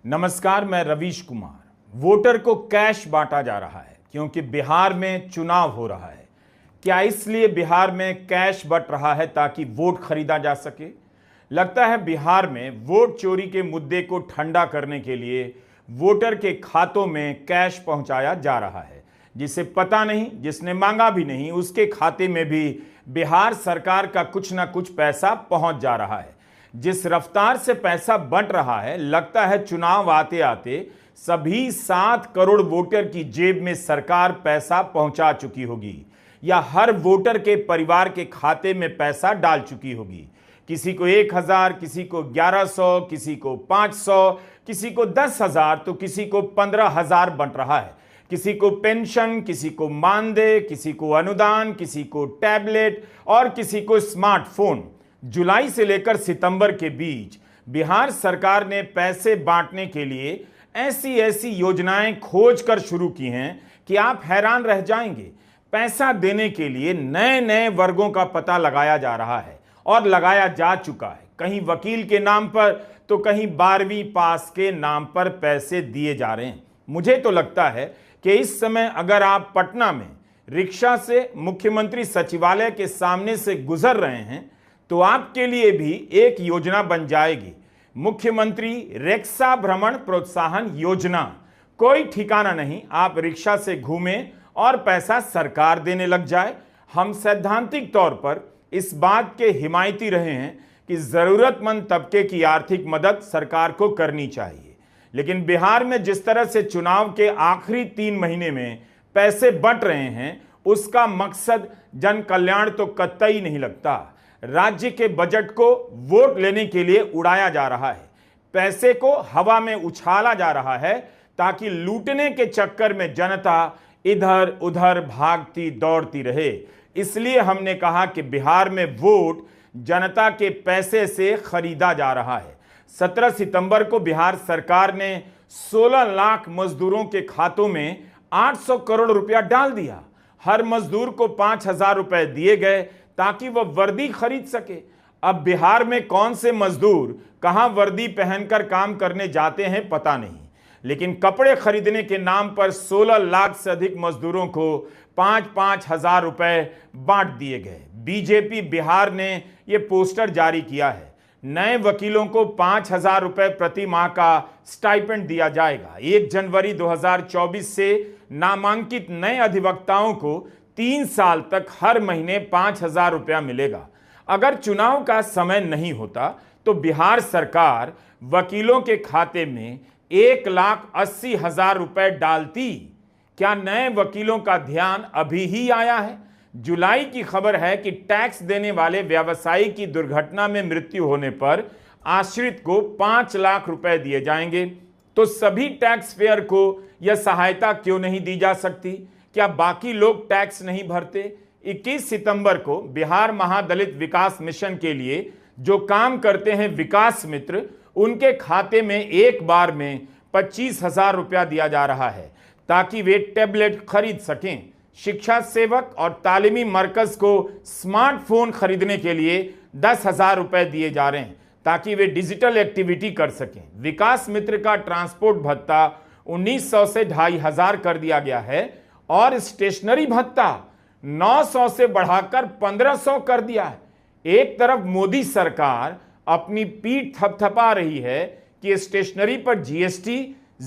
नमस्कार, मैं रवीश कुमार। वोटर को कैश बांटा जा रहा है क्योंकि बिहार में चुनाव हो रहा है। क्या इसलिए बिहार में कैश बंट रहा है ताकि वोट खरीदा जा सके? लगता है बिहार में वोट चोरी के मुद्दे को ठंडा करने के लिए वोटर के खातों में कैश पहुंचाया जा रहा है। जिसे पता नहीं, जिसने मांगा भी नहीं, उसके खाते में भी बिहार सरकार का कुछ ना कुछ पैसा पहुंच जा रहा है। जिस रफ्तार से पैसा बंट रहा है, लगता है चुनाव आते आते सभी 7 करोड़ वोटर की जेब में सरकार पैसा पहुंचा चुकी होगी या हर वोटर के परिवार के खाते में पैसा डाल चुकी होगी। किसी को 1000, किसी को 1100, किसी को 500, किसी को 10,000 तो किसी को 15,000 बंट रहा है। किसी को पेंशन, किसी को मानदेय, किसी को अनुदान, किसी को टैबलेट और किसी को स्मार्टफोन। जुलाई से लेकर सितंबर के बीच बिहार सरकार ने पैसे बांटने के लिए ऐसी ऐसी योजनाएं खोज कर शुरू की हैं कि आप हैरान रह जाएंगे। पैसा देने के लिए नए नए वर्गों का पता लगाया जा रहा है और लगाया जा चुका है। कहीं वकील के नाम पर तो कहीं 12वीं पास के नाम पर पैसे दिए जा रहे हैं। मुझे तो लगता है कि इस समय अगर आप पटना में रिक्शा से मुख्यमंत्री सचिवालय के सामने से गुजर रहे हैं तो आपके लिए भी एक योजना बन जाएगी, मुख्यमंत्री रिक्शा भ्रमण प्रोत्साहन योजना। कोई ठिकाना नहीं, आप रिक्शा से घूमें और पैसा सरकार देने लग जाए। हम सैद्धांतिक तौर पर इस बात के हिमायती रहे हैं कि जरूरतमंद तबके की आर्थिक मदद सरकार को करनी चाहिए, लेकिन बिहार में जिस तरह से चुनाव के आखिरी 3 महीने में पैसे बंट रहे हैं, उसका मकसद जन कल्याण तो कतई नहीं लगता। राज्य के बजट को वोट लेने के लिए उड़ाया जा रहा है, पैसे को हवा में उछाला जा रहा है ताकि लूटने के चक्कर में जनता इधर उधर भागती दौड़ती रहे। इसलिए हमने कहा कि बिहार में वोट जनता के पैसे से खरीदा जा रहा है। 17 सितंबर को बिहार सरकार ने 16 लाख मजदूरों के खातों में 800 करोड़ रुपया डाल दिया। हर मजदूर को 5,000 रुपए दिए गए ताकि वह वर्दी खरीद सके। अब बिहार में कौन से मजदूर कहां वर्दी पहनकर काम करने जाते हैं पता नहीं, लेकिन कपड़े खरीदने के नाम पर 16 लाख से अधिक मजदूरों को 5-5 हजार रुपए बांट दिए गए। बीजेपी बिहार ने यह पोस्टर जारी किया है। नए वकीलों को 5,000 रुपए प्रति माह का स्टाइपेंड दिया जाएगा। 1 जनवरी 2024 से नामांकित नए अधिवक्ताओं को 3 साल तक हर महीने 5,000 रुपया मिलेगा। अगर चुनाव का समय नहीं होता तो बिहार सरकार वकीलों के खाते में 1,80,000 रुपए डालती। क्या नए वकीलों का ध्यान अभी ही आया है? जुलाई की खबर है कि टैक्स देने वाले व्यवसायी की दुर्घटना में मृत्यु होने पर आश्रित को 5 लाख रुपए दिए जाएंगे। तो सभी टैक्स पेयर को यह सहायता क्यों नहीं दी जा सकती? क्या बाकी लोग टैक्स नहीं भरते? 21 सितंबर को बिहार महादलित विकास मिशन के लिए जो काम करते हैं विकास मित्र, उनके खाते में एक बार में 25,000 रुपया दिया जा रहा है ताकि वे टैबलेट खरीद सकें। शिक्षा सेवक और तालीमी मरकज को स्मार्टफोन खरीदने के लिए 10,000 रुपए दिए जा रहे हैं ताकि वे डिजिटल एक्टिविटी कर सकें। विकास मित्र का ट्रांसपोर्ट भत्ता 1900 से 2,500 कर दिया गया है और स्टेशनरी भत्ता 900 से बढ़ाकर 1,500 कर दिया है। एक तरफ मोदी सरकार अपनी पीठ थपथपा रही है कि स्टेशनरी पर जीएसटी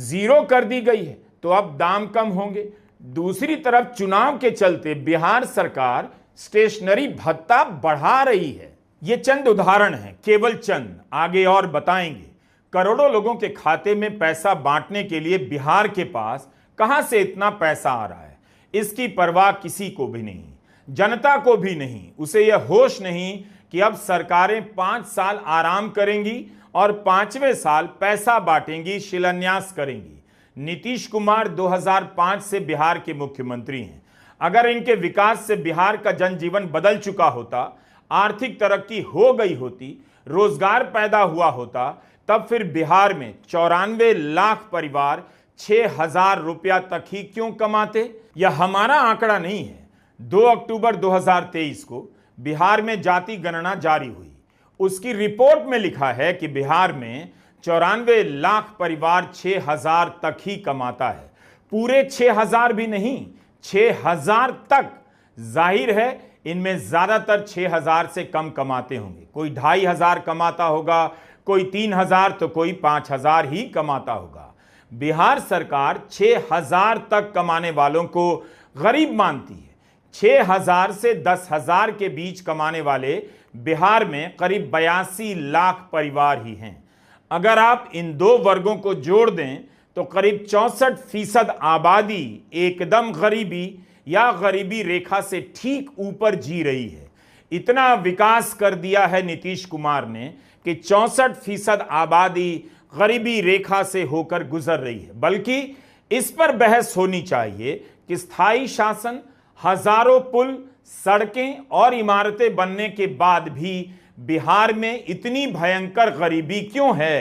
0 कर दी गई है तो अब दाम कम होंगे। दूसरी तरफ चुनाव के चलते बिहार सरकार स्टेशनरी भत्ता बढ़ा रही है। ये चंद उदाहरण हैं, केवल चंद, आगे और बताएंगे। करोड़ों लोगों के खाते में पैसा बांटने के लिए बिहार के पास कहां से इतना पैसा आ रहा है, इसकी परवाह किसी को भी नहीं, जनता को भी नहीं। उसे यह होश नहीं कि अब सरकारें 5 साल आराम करेंगी और 5वें साल पैसा बांटेंगी, शिलान्यास करेंगी। नीतीश कुमार 2005 से बिहार के मुख्यमंत्री हैं। अगर इनके विकास से बिहार का जनजीवन बदल चुका होता, आर्थिक तरक्की हो गई होती, रोजगार पैदा हुआ होता, तब फिर बिहार में 94 लाख परिवार 6,000 रुपया तक ही क्यों कमाते? यह हमारा आंकड़ा नहीं है। 2 अक्टूबर 2023 को बिहार में जाति गणना जारी हुई। उसकी रिपोर्ट में लिखा है कि बिहार में 94 लाख परिवार 6,000 तक ही कमाता है। पूरे 6,000 भी नहीं, 6,000 तक। जाहिर है इनमें ज्यादातर 6,000 से कम कमाते होंगे। कोई 2,500 कमाता होगा, कोई 3,000 तो कोई 5,000 ही कमाता होगा। बिहार सरकार 6,000 तक कमाने वालों को गरीब मानती है। 6,000 से 10,000 के बीच कमाने वाले बिहार में करीब 82 लाख परिवार ही हैं। अगर आप इन दो वर्गों को जोड़ दें तो करीब 64% आबादी एकदम गरीबी या गरीबी रेखा से ठीक ऊपर जी रही है। इतना विकास कर दिया है नीतीश कुमार ने कि 64% आबादी गरीबी रेखा से होकर गुजर रही है। बल्कि इस पर बहस होनी चाहिए कि स्थायी शासन, हजारों पुल, सड़कें और इमारतें बनने के बाद भी बिहार में इतनी भयंकर गरीबी क्यों है।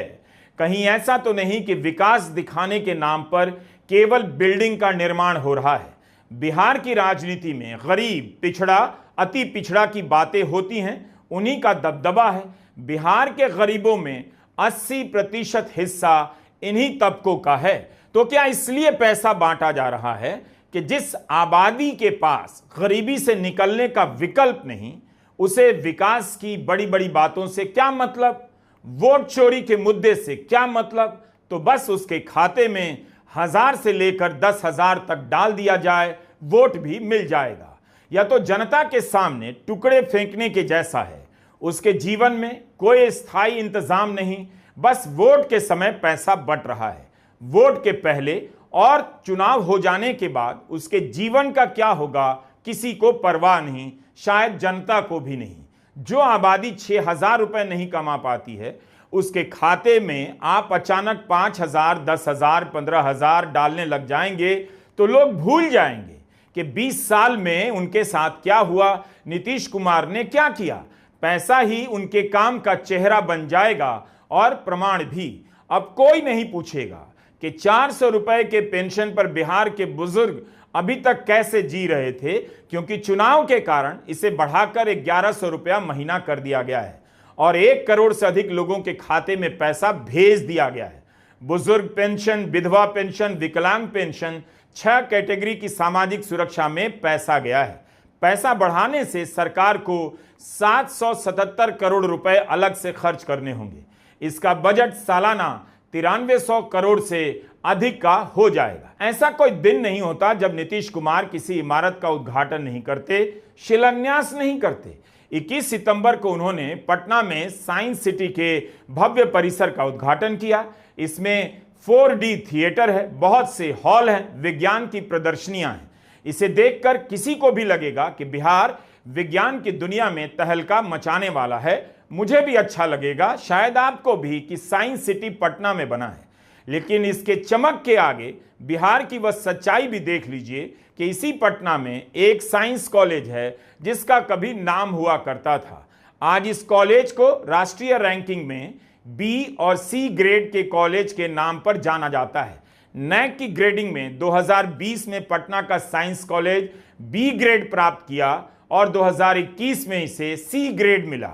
कहीं ऐसा तो नहीं कि विकास दिखाने के नाम पर केवल बिल्डिंग का निर्माण हो रहा है। बिहार की राजनीति में गरीब, पिछड़ा, अति पिछड़ा की बातें होती हैं, उन्हीं का दबदबा है। बिहार के गरीबों में 80% हिस्सा इन्हीं तबकों का है। तो क्या इसलिए पैसा बांटा जा रहा है कि जिस आबादी के पास गरीबी से निकलने का विकल्प नहीं, उसे विकास की बड़ी बड़ी बातों से क्या मतलब, वोट चोरी के मुद्दे से क्या मतलब, तो बस उसके खाते में 1,000 से लेकर 10,000 तक डाल दिया जाए, वोट भी मिल जाएगा। यह तो जनता के सामने टुकड़े फेंकने के जैसा है। उसके जीवन में कोई स्थायी इंतजाम नहीं, बस वोट के समय पैसा बट रहा है। वोट के पहले और चुनाव हो जाने के बाद उसके जीवन का क्या होगा किसी को परवाह नहीं, शायद जनता को भी नहीं। जो आबादी 6,000 रुपए नहीं कमा पाती है, उसके खाते में आप अचानक 5,000, 10,000, 15,000 डालने लग जाएंगे तो लोग भूल जाएंगे कि 20 साल में उनके साथ क्या हुआ, नीतीश कुमार ने क्या किया। पैसा ही उनके काम का चेहरा बन जाएगा और प्रमाण भी। अब कोई नहीं पूछेगा कि 400 रुपए के पेंशन पर बिहार के बुजुर्ग अभी तक कैसे जी रहे थे, क्योंकि चुनाव के कारण इसे बढ़ाकर 1,100 रुपया महीना कर दिया गया है और 1 करोड़ से अधिक लोगों के खाते में पैसा भेज दिया गया है। बुजुर्ग पेंशन, विधवा पेंशन, विकलांग पेंशन, 6 कैटेगरी की सामाजिक सुरक्षा में पैसा गया है। पैसा बढ़ाने से सरकार को 777 करोड़ रुपए अलग से खर्च करने होंगे। इसका बजट सालाना 9300 करोड़ से अधिक का हो जाएगा। ऐसा कोई दिन नहीं होता जब नीतीश कुमार किसी इमारत का उद्घाटन नहीं करते, शिलान्यास नहीं करते। 21 सितंबर को उन्होंने पटना में साइंस सिटी के भव्य परिसर का उद्घाटन किया। इसमें 4D थिएटर है, बहुत से हॉल हैं, विज्ञान की प्रदर्शनियां हैं। इसे देखकर किसी को भी लगेगा कि बिहार विज्ञान की दुनिया में तहलका मचाने वाला है। मुझे भी अच्छा लगेगा, शायद आपको भी, कि साइंस सिटी पटना में बना है। लेकिन इसके चमक के आगे बिहार की वह सच्चाई भी देख लीजिए कि इसी पटना में एक साइंस कॉलेज है जिसका कभी नाम हुआ करता था। आज इस कॉलेज को राष्ट्रीय रैंकिंग में B और C ग्रेड के कॉलेज के नाम पर जाना जाता है। नैक की ग्रेडिंग में 2020 में पटना का साइंस कॉलेज B ग्रेड प्राप्त किया और 2021 में इसे C ग्रेड मिला।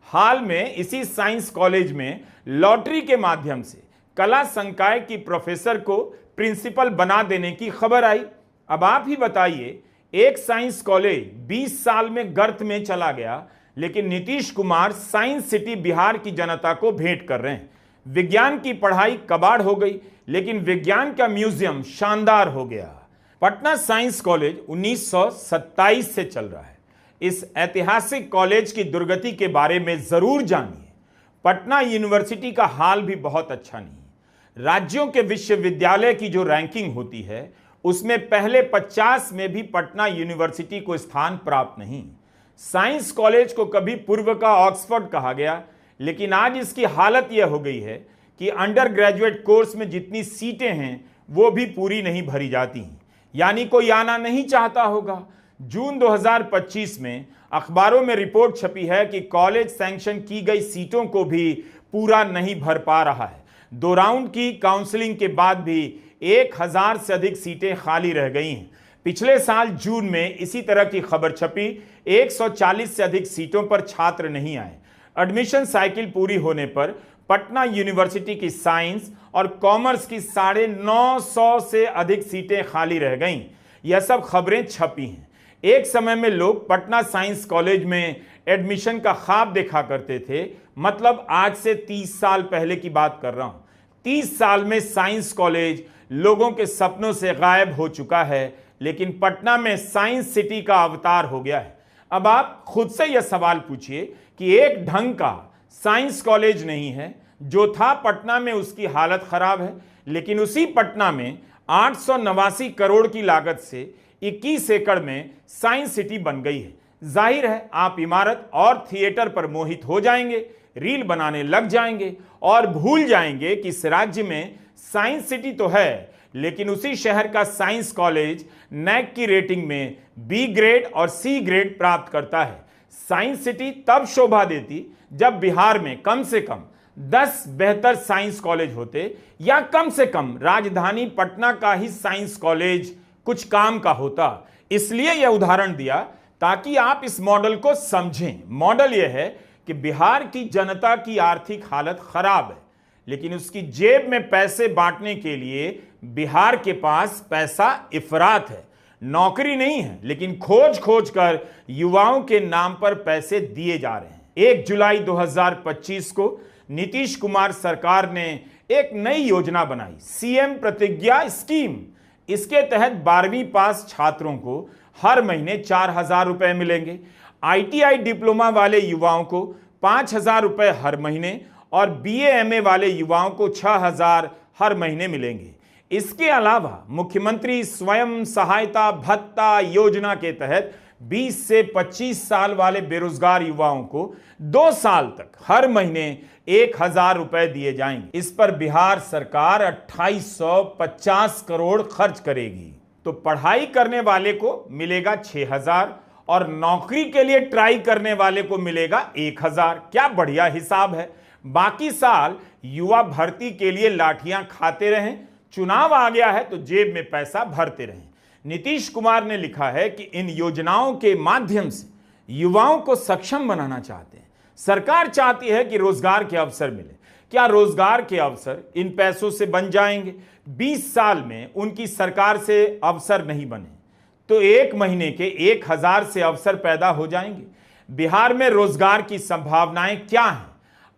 हाल में इसी साइंस कॉलेज में लॉटरी के माध्यम से कला संकाय की प्रोफेसर को प्रिंसिपल बना देने की खबर आई। अब आप ही बताइए, एक साइंस कॉलेज 20 साल में गर्त में चला गया, लेकिन नीतीश कुमार साइंस सिटी बिहार की जनता को भेंट कर रहे हैं। विज्ञान की पढ़ाई कबाड़ हो गई, लेकिन विज्ञान का म्यूजियम शानदार हो गया। पटना साइंस कॉलेज 1927 से चल रहा है। इस ऐतिहासिक कॉलेज की दुर्गति के बारे में जरूर जानिए। पटना यूनिवर्सिटी का हाल भी बहुत अच्छा नहीं। राज्यों के विश्वविद्यालय की जो रैंकिंग होती है, उसमें पहले 50 में भी पटना यूनिवर्सिटी को स्थान प्राप्त नहीं। साइंस कॉलेज को कभी पूर्व का ऑक्सफोर्ड कहा गया, लेकिन आज इसकी हालत यह हो गई है कि अंडर ग्रेजुएट कोर्स में जितनी सीटें हैं वो भी पूरी नहीं भरी जाती हैं, यानी कोई आना नहीं चाहता होगा। जून 2025 में अखबारों में रिपोर्ट छपी है कि कॉलेज सैंक्शन की गई सीटों को भी पूरा नहीं भर पा रहा है। 2 राउंड की काउंसलिंग के बाद भी 1,000 से अधिक सीटें खाली रह गई हैं। पिछले साल जून में इसी तरह की खबर छपी, 140 से अधिक सीटों पर छात्र नहीं आए। एडमिशन साइकिल पूरी होने पर पटना यूनिवर्सिटी की साइंस और कॉमर्स की 950 से अधिक सीटें खाली रह गईं। यह सब खबरें छपी हैं। एक समय में लोग पटना साइंस कॉलेज में एडमिशन का ख्वाब देखा करते थे। मतलब आज से 30 साल पहले की बात कर रहा हूं। 30 साल में साइंस कॉलेज लोगों के सपनों से गायब हो चुका है, लेकिन पटना में साइंस सिटी का अवतार हो गया है। अब आप खुद से यह सवाल पूछिए कि एक ढंग का साइंस कॉलेज नहीं है, जो था पटना में उसकी हालत खराब है, लेकिन उसी पटना में 889 करोड़ की लागत से 21 एकड़ में साइंस सिटी बन गई है। जाहिर है आप इमारत और थिएटर पर मोहित हो जाएंगे, रील बनाने लग जाएंगे और भूल जाएंगे कि इस राज्य में साइंस सिटी तो है, लेकिन उसी शहर का साइंस कॉलेज नैक की रेटिंग में बी ग्रेड और सी ग्रेड प्राप्त करता है। साइंस सिटी तब शोभा देती जब बिहार में कम से कम 10 बेहतर साइंस कॉलेज होते, या कम से कम राजधानी पटना का ही साइंस कॉलेज कुछ काम का होता। इसलिए यह उदाहरण दिया ताकि आप इस मॉडल को समझें। मॉडल यह है कि बिहार की जनता की आर्थिक हालत खराब है, लेकिन उसकी जेब में पैसे बांटने के लिए बिहार के पास पैसा इफरात है। नौकरी नहीं है, लेकिन खोज खोज कर युवाओं के नाम पर पैसे दिए जा रहे हैं। 1 जुलाई 2025 को नीतीश कुमार सरकार ने एक नई योजना बनाई, सीएम प्रतिज्ञा स्कीम। इसके तहत 12वीं पास छात्रों को हर महीने 4,000 रुपए मिलेंगे। आईटीआई डिप्लोमा वाले युवाओं को 5,000 रुपए हर महीने और बीए एमए वाले युवाओं को 6,000 हर महीने मिलेंगे। इसके अलावा मुख्यमंत्री स्वयं सहायता भत्ता योजना के तहत 20 से 25 साल वाले बेरोजगार युवाओं को 2 साल तक हर महीने 1,000 रुपए दिए जाएंगे। इस पर बिहार सरकार 2850 करोड़ खर्च करेगी। तो पढ़ाई करने वाले को मिलेगा 6,000 और नौकरी के लिए ट्राई करने वाले को मिलेगा 1,000। क्या बढ़िया हिसाब है। बाकी साल युवा भर्ती के लिए लाठियां खाते रहें, चुनाव आ गया है तो जेब में पैसा भरते रहें। नीतीश कुमार ने लिखा है कि इन योजनाओं के माध्यम से युवाओं को सक्षम बनाना चाहते हैं। सरकार चाहती है कि रोजगार के अवसर मिले। क्या रोजगार के अवसर इन पैसों से बन जाएंगे? 20 साल में उनकी सरकार से अवसर नहीं बने तो एक महीने के 1,000 से अवसर पैदा हो जाएंगे। बिहार में रोजगार की संभावनाएं क्या हैं?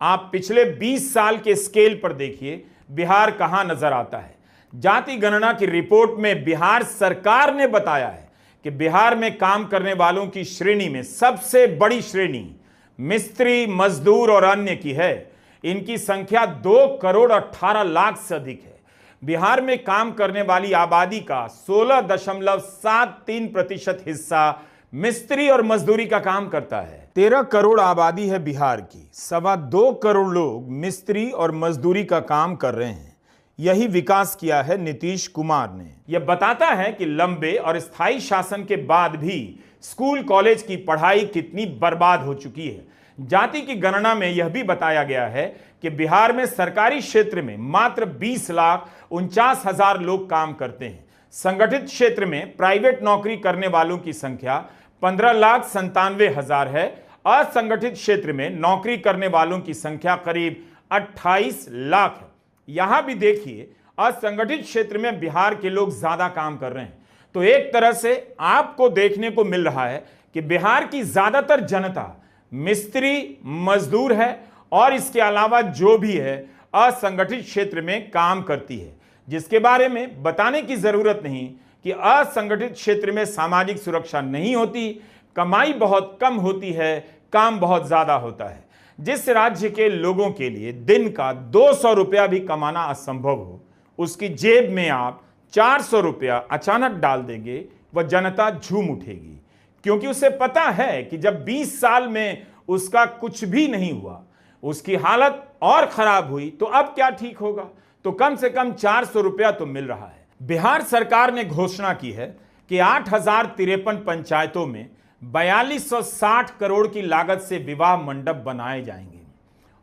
आप पिछले 20 साल के स्केल पर देखिए, बिहार कहां नजर आता है। जाति गणना की रिपोर्ट में बिहार सरकार ने बताया है कि बिहार में काम करने वालों की श्रेणी में सबसे बड़ी श्रेणी मिस्त्री, मजदूर और अन्य की है। इनकी संख्या 2 करोड़ 18 लाख से अधिक है। बिहार में काम करने वाली आबादी का 16.73% हिस्सा मिस्त्री और मजदूरी का काम करता है। 13 करोड़ आबादी है बिहार की, 2.25 करोड़ लोग मिस्त्री और मजदूरी का काम कर रहे हैं। यही विकास किया है नीतीश कुमार ने। यह बताता है कि लंबे और स्थायी शासन के बाद भी स्कूल कॉलेज की पढ़ाई कितनी बर्बाद हो चुकी है। जाति की गणना में यह भी बताया गया है कि बिहार में सरकारी क्षेत्र में मात्र 20,49,000 लोग काम करते हैं। संगठित क्षेत्र में प्राइवेट नौकरी करने वालों की संख्या 15,97,000 है। असंगठित क्षेत्र में नौकरी करने वालों की संख्या करीब 28 लाख है। यहां भी देखिए, असंगठित क्षेत्र में बिहार के लोग ज्यादा काम कर रहे हैं। तो एक तरह से आपको देखने को मिल रहा है कि बिहार की ज्यादातर जनता मिस्त्री, मजदूर है और इसके अलावा जो भी है असंगठित क्षेत्र में काम करती है, जिसके बारे में बताने की जरूरत नहीं कि असंगठित क्षेत्र में सामाजिक सुरक्षा नहीं होती, कमाई बहुत कम होती है, काम बहुत ज्यादा होता है। जिस राज्य के लोगों के लिए दिन का 200 रुपया भी कमाना असंभव हो, उसकी जेब में आप 400 रुपया अचानक डाल देंगे, वह जनता झूम उठेगी, क्योंकि उसे पता है कि जब 20 साल में उसका कुछ भी नहीं हुआ, उसकी हालत और खराब हुई, तो अब क्या ठीक होगा। तो कम से कम 400 रुपया तो मिल रहा है। बिहार सरकार ने घोषणा की है कि 8,053 पंचायतों में 4,260 करोड़ की लागत से विवाह मंडप बनाए जाएंगे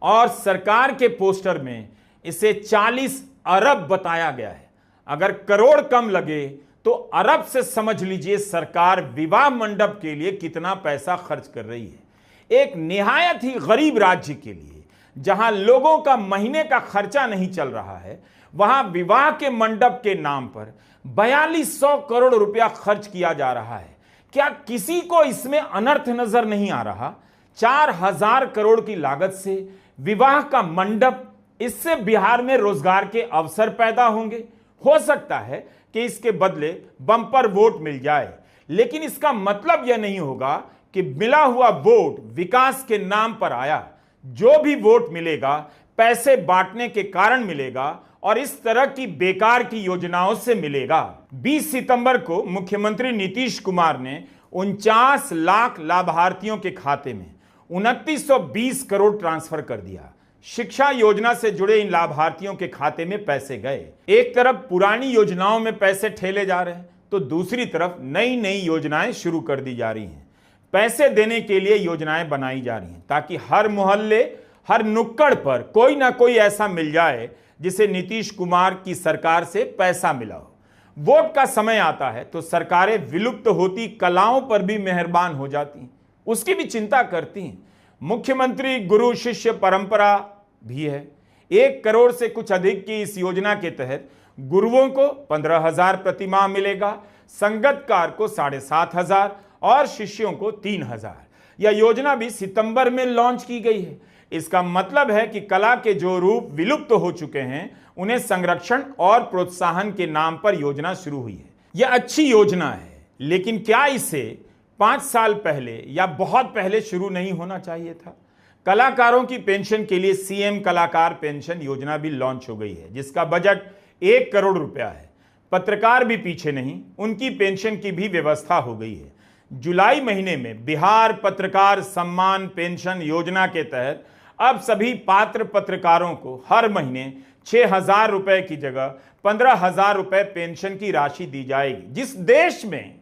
और सरकार के पोस्टर में इसे 40 अरब बताया गया है। अगर करोड़ कम लगे तो अरब से समझ लीजिए सरकार विवाह मंडप के लिए कितना पैसा खर्च कर रही है। एक निहायत ही गरीब राज्य के लिए, जहां लोगों का महीने का खर्चा नहीं चल रहा है, वहां विवाह के मंडप के नाम पर 4200 करोड़ रुपया खर्च किया जा रहा है। क्या किसी को इसमें अनर्थ नजर नहीं आ रहा? 4000 करोड़ की लागत से विवाह का मंडप, इससे बिहार में रोजगार के अवसर पैदा होंगे। हो सकता है कि इसके बदले बम्पर वोट मिल जाए, लेकिन इसका मतलब यह नहीं होगा कि मिला हुआ वोट विकास के नाम पर आया। जो भी वोट मिलेगा पैसे बांटने के कारण मिलेगा और इस तरह की बेकार की योजनाओं से मिलेगा। 20 सितंबर को मुख्यमंत्री नीतीश कुमार ने 49 लाख लाभार्थियों के खाते में 2920 करोड़ ट्रांसफर कर दिया। शिक्षा योजना से जुड़े इन लाभार्थियों के खाते में पैसे गए। एक तरफ पुरानी योजनाओं में पैसे ठेले जा रहे हैं, तो दूसरी तरफ नई नई योजनाएं शुरू कर दी जा रही हैं। पैसे देने के लिए योजनाएं बनाई जा रही हैं ताकि हर मोहल्ले, हर नुक्कड़ पर कोई ना कोई ऐसा मिल जाए जिसे नीतीश कुमार की सरकार से पैसा मिला हो। वोट का समय आता है तो सरकारें विलुप्त होती कलाओं पर भी मेहरबान हो जाती हैं, उसकी भी चिंता करती हैं। मुख्यमंत्री गुरु शिष्य परंपरा भी है। 1 करोड़ से कुछ अधिक की इस योजना के तहत गुरुओं को 15,000 प्रतिमाह मिलेगा, संगतकार को 7,500 और शिष्यों को 3,000। यह योजना भी सितंबर में लॉन्च की गई है। इसका मतलब है कि कला के जो रूप विलुप्त हो चुके हैं, उन्हें संरक्षण और प्रोत्साहन के नाम पर योजना शुरू हुई है। यह अच्छी योजना है, लेकिन क्या इसे 5 साल पहले या बहुत पहले शुरू नहीं होना चाहिए था? कलाकारों की पेंशन के लिए सीएम कलाकार पेंशन योजना भी लॉन्च हो गई है, जिसका बजट 1 करोड़ रुपया है। पत्रकार भी पीछे नहीं, उनकी पेंशन की भी व्यवस्था हो गई है। जुलाई महीने में बिहार पत्रकार सम्मान पेंशन योजना के तहत अब सभी पात्र पत्रकारों को हर महीने 6,000 रुपए की जगह 15,000 रुपए पेंशन की राशि दी जाएगी। जिस देश में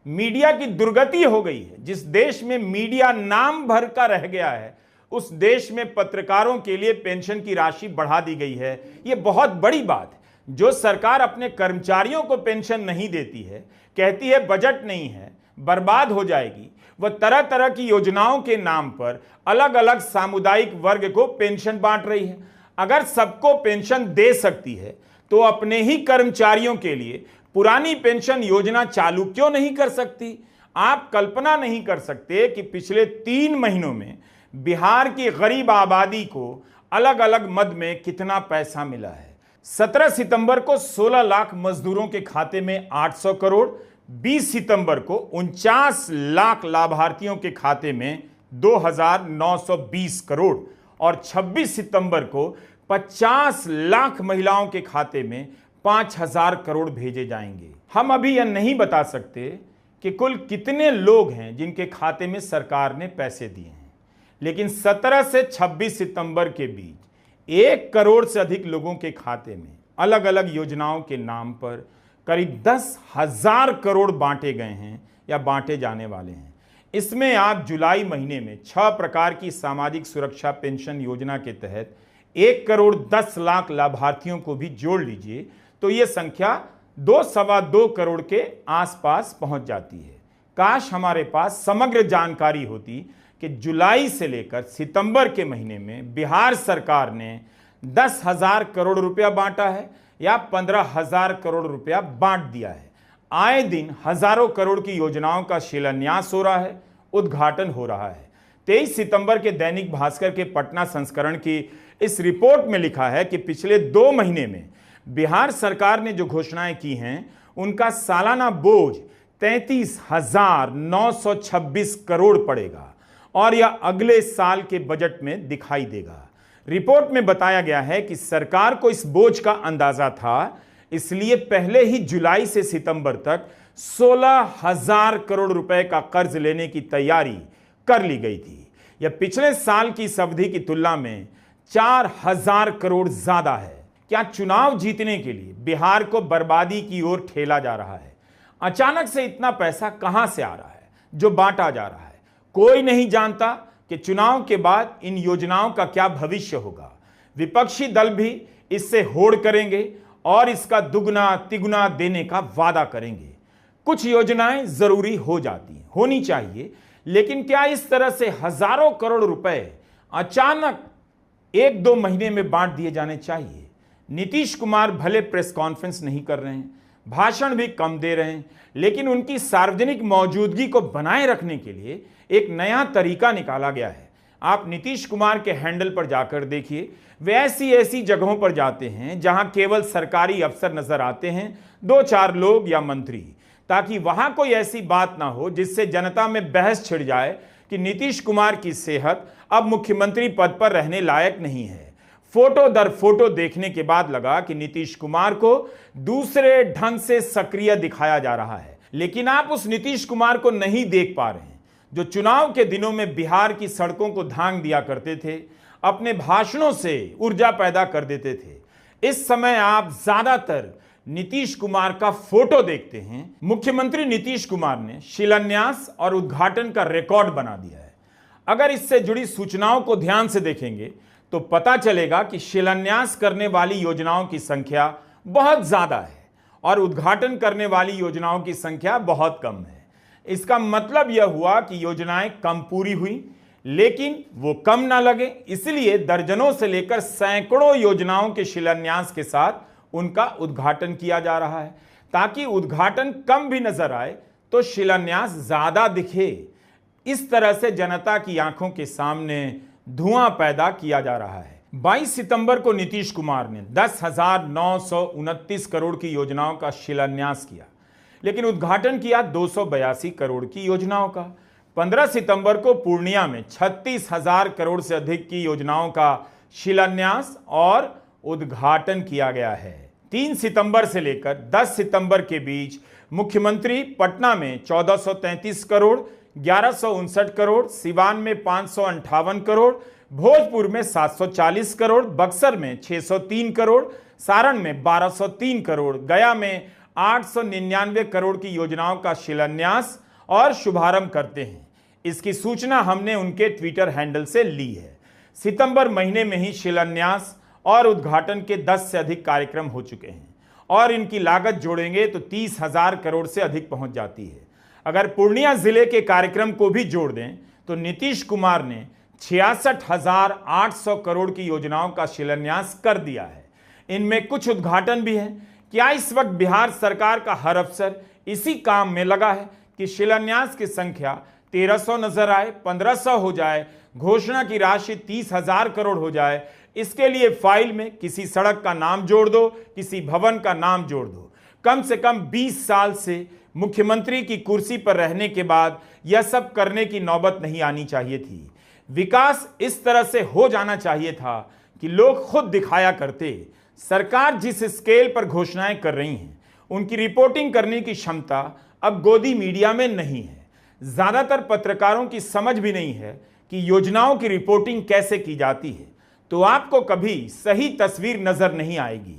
मीडिया की दुर्गति हो गई है, जिस देश में मीडिया नाम भर का रह गया है, उस देश में पत्रकारों के लिए पेंशन की राशि बढ़ा दी गई है। यह बहुत बड़ी बात है। जो सरकार अपने कर्मचारियों को पेंशन नहीं देती है, कहती है बजट नहीं है, बर्बाद हो जाएगी, वह तरह तरह की योजनाओं के नाम पर अलग अलग सामुदायिक वर्ग को पेंशन बांट रही है। अगर सबको पेंशन दे सकती है तो अपने ही कर्मचारियों के लिए पुरानी पेंशन योजना चालू क्यों नहीं कर सकती? आप कल्पना नहीं कर सकते कि पिछले 3 महीनों में बिहार की गरीब आबादी को अलग अलग मद में कितना पैसा मिला है। 17 सितंबर को 16 लाख मजदूरों के खाते में 800 करोड़, 20 सितंबर को 49 लाख लाभार्थियों के खाते में 2,920 करोड़ और 26 सितंबर को 50 लाख महिलाओं के खाते में 5,000 करोड़ भेजे जाएंगे। हम अभी यह नहीं बता सकते कि कुल कितने लोग हैं जिनके खाते में सरकार ने पैसे दिए हैं, लेकिन 17 से 26 सितंबर के बीच 1 करोड़ से अधिक लोगों के खाते में अलग अलग योजनाओं के नाम पर करीब 10,000 करोड़ बांटे गए हैं या बांटे जाने वाले हैं। इसमें आप जुलाई महीने में 6 प्रकार की सामाजिक सुरक्षा पेंशन योजना के तहत 1 करोड़ 10 लाख लाभार्थियों को भी जोड़ लीजिए तो यह संख्या 2-2.25 करोड़ के आसपास पहुंच जाती है। काश हमारे पास समग्र जानकारी होती कि जुलाई से लेकर सितंबर के महीने में बिहार सरकार ने 10,000 करोड़ रुपया बांटा है या 15,000 करोड़ रुपया बांट दिया है। आए दिन हजारों करोड़ की योजनाओं का शिलान्यास हो रहा है, उद्घाटन हो रहा है। 23 सितंबर के दैनिक भास्कर के पटना संस्करण की इस रिपोर्ट में लिखा है कि पिछले 2 महीने में बिहार सरकार ने जो घोषणाएं की हैं, उनका सालाना बोझ 33,926 करोड़ पड़ेगा और यह अगले साल के बजट में दिखाई देगा। रिपोर्ट में बताया गया है कि सरकार को इस बोझ का अंदाजा था, इसलिए पहले ही जुलाई से सितंबर तक 16,000 करोड़ रुपए का कर्ज लेने की तैयारी कर ली गई थी। यह पिछले साल की इस अवधि की तुलना में 4,000 करोड़ ज्यादा है। क्या चुनाव जीतने के लिए बिहार को बर्बादी की ओर ठेला जा रहा है? अचानक से इतना पैसा कहां से आ रहा है जो बांटा जा रहा है? कोई नहीं जानता कि चुनाव के बाद इन योजनाओं का क्या भविष्य होगा। विपक्षी दल भी इससे होड़ करेंगे और इसका दुगना तिगुना देने का वादा करेंगे। कुछ योजनाएं जरूरी हो जाती हैं, होनी चाहिए, लेकिन क्या इस तरह से हजारों करोड़ रुपए अचानक एक दो महीने में बांट दिए जाने चाहिए। नीतीश कुमार भले प्रेस कॉन्फ्रेंस नहीं कर रहे हैं, भाषण भी कम दे रहे हैं, लेकिन उनकी सार्वजनिक मौजूदगी को बनाए रखने के लिए एक नया तरीका निकाला गया है। आप नीतीश कुमार के हैंडल पर जाकर देखिए, वे ऐसी ऐसी जगहों पर जाते हैं जहां केवल सरकारी अफसर नजर आते हैं, दो चार लोग या मंत्री, ताकि वहां कोई ऐसी बात ना हो जिससे जनता में बहस छिड़ जाए कि नीतीश कुमार की सेहत अब मुख्यमंत्री पद पर रहने लायक नहीं है। फोटो दर फोटो देखने के बाद लगा कि नीतीश कुमार को दूसरे ढंग से सक्रिय दिखाया जा रहा है, लेकिन आप उस नीतीश कुमार को नहीं देख पा रहे हैं जो चुनाव के दिनों में बिहार की सड़कों को धांग दिया करते थे, अपने भाषणों से ऊर्जा पैदा कर देते थे। इस समय आप ज्यादातर नीतीश कुमार का फोटो देखते हैं। मुख्यमंत्री नीतीश कुमार ने शिलान्यास और उद्घाटन का रिकॉर्ड बना दिया है। अगर इससे जुड़ी सूचनाओं को ध्यान से देखेंगे तो पता चलेगा कि शिलान्यास करने वाली योजनाओं की संख्या बहुत ज्यादा है और उद्घाटन करने वाली योजनाओं की संख्या बहुत कम है। इसका मतलब यह हुआ कि योजनाएं कम पूरी हुई, लेकिन वो कम ना लगे, इसलिए दर्जनों से लेकर सैकड़ों योजनाओं के शिलान्यास के साथ उनका उद्घाटन किया जा रहा है, ताकि उद्घाटन कम भी नजर आए तो शिलान्यास ज्यादा दिखे। इस तरह से जनता की आंखों के सामने धुआं पैदा किया जा रहा है। 22 सितंबर को नीतीश कुमार ने 10,929 करोड़ की योजनाओं का शिलान्यास किया, लेकिन उद्घाटन किया 282 करोड़ की योजनाओं का। 15 सितंबर को पूर्णिया में 36,000 करोड़ से अधिक की योजनाओं का शिलान्यास और उद्घाटन किया गया है। 3 सितंबर से लेकर 10 सितंबर के बीच मुख्यमंत्री पटना में 1433 करोड़, 1159 करोड़, सिवान में 558 करोड़, भोजपुर में 740 करोड़, बक्सर में 603 करोड़, सारण में 1203 करोड़, गया में 899 करोड़ की योजनाओं का शिलान्यास और शुभारंभ करते हैं। इसकी सूचना हमने उनके ट्विटर हैंडल से ली है। सितंबर महीने में ही शिलान्यास और उद्घाटन के 10 से अधिक कार्यक्रम हो चुके हैं और इनकी लागत जोड़ेंगे तो 30,000 करोड़ से अधिक पहुंच जाती है। अगर पूर्णिया जिले के कार्यक्रम को भी जोड़ दें तो नीतीश कुमार ने 66,800 करोड़ की योजनाओं का शिलान्यास कर दिया है। इनमें कुछ उद्घाटन भी है। क्या इस वक्त बिहार सरकार का हर अफसर इसी काम में लगा है कि शिलान्यास की संख्या 1300 नजर आए, 1500 हो जाए, घोषणा की राशि 30,000 करोड़ हो जाए? इसके लिए फाइल में किसी सड़क का नाम जोड़ दो, किसी भवन का नाम जोड़ दो। कम से कम 20 साल से मुख्यमंत्री की कुर्सी पर रहने के बाद यह सब करने की नौबत नहीं आनी चाहिए थी। विकास इस तरह से हो जाना चाहिए था कि लोग खुद दिखाया करते। सरकार जिस स्केल पर घोषणाएं कर रही हैं, उनकी रिपोर्टिंग करने की क्षमता अब गोदी मीडिया में नहीं है। ज्यादातर पत्रकारों की समझ भी नहीं है कि योजनाओं की रिपोर्टिंग कैसे की जाती है, तो आपको कभी सही तस्वीर नजर नहीं आएगी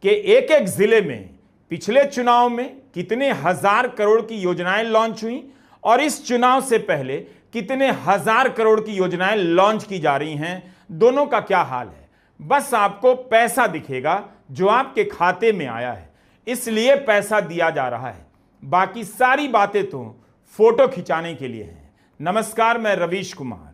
कि एक एक जिले में पिछले चुनाव में कितने हजार करोड़ की योजनाएं लॉन्च हुई और इस चुनाव से पहले कितने हजार करोड़ की योजनाएं लॉन्च की जा रही हैं, दोनों का क्या हाल है। बस आपको पैसा दिखेगा जो आपके खाते में आया है, इसलिए पैसा दिया जा रहा है। बाकी सारी बातें तो फोटो खिंचाने के लिए हैं। नमस्कार, मैं रवीश कुमार।